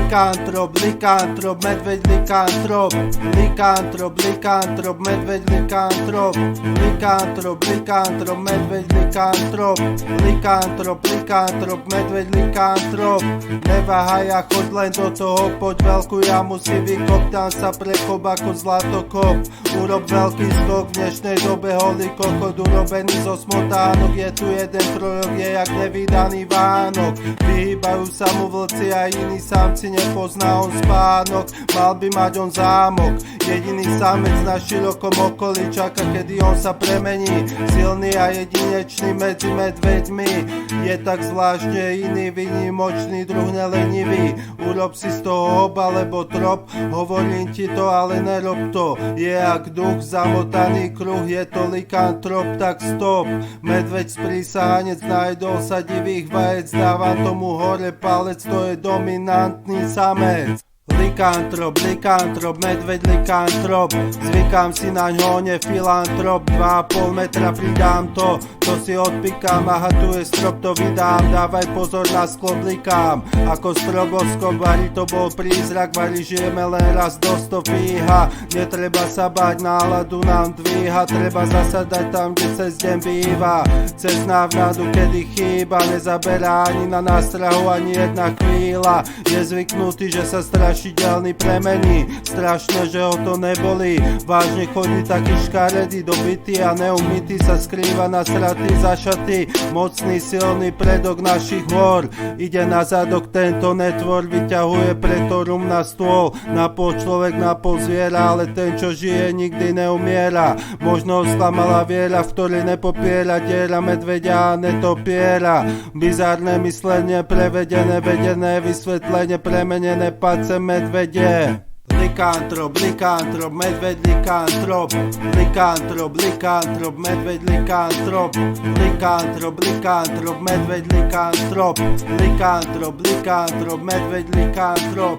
Likantrop, medveď likantrop. Likantrop, medveď likantrop. Likantrop, medveď likantrop. Likantrop, medveď likantrop. Neváhaj a choď len do toho, poď veľkú jamu si vykop, tam sa prekop ako zlatokop. Urob veľký skok, v dnešnej dobe holý kokot urobený zo smotánok. Je tu jeden prorok, je jak nevydaný Vánok. Vyhýbajú sa mu vlci a iný samci, nepozná on spánok. Mal by mať on zámok, jediný samec na širokom okolí čaká, kedy on sa premení. Silný a jedinečný medzi medveďmi, je tak zvláštne iný, výnimočný druh nelenivý. Urob si z toho oba, lebo trop, hovorím ti to, ale nerob to. Je jak duch, zamotaný kruh, je to likantrop, tak stop. Medveď sprísahanec, najedol sa divých vajec, dávam tomu hore palec, to je dominantný samec. Likantrop, medveď likantrop. Zvykám si na ňo, ne filantrop. 2,5 metra pridám to si odpikám, aha tu je strop, to vydám. Dávaj pozor na sklo, blikám ako stroboskop, varí to bol prízrak, varí žijeme len raz, dosť to fíha. Netreba sa báť, náladu nám dvíha, treba zasadať tam, kde cez deň býva. Cez návnadu, kedy chýba, nezaberá ani na nástrahu, ani jedna chvíľa. Je zvyknutý, že sa strašidelný premení, strašné, že ho to nebolí. Vážne chodí taký škaredý, dobitý a neumytý, sa skrýva na straty zašatý. Mocný, silný predok našich hôr, ide na zadok tento netvor, vyťahuje preto rum na stôl. Napol človek, napol zviera, ale ten, čo žije, nikdy neumiera. Možno sklamala viera, v ktorej nepopiera diera medveďa a netopiera. Bizárne myslenie, prevedené, vedené, vysvetlenie, premenené, pace medvede. Likantrop, medveď likantrop. Likantrop, medveď likantrop. Likantrop, medveď likantrop. Likantrop, medveď likantrop.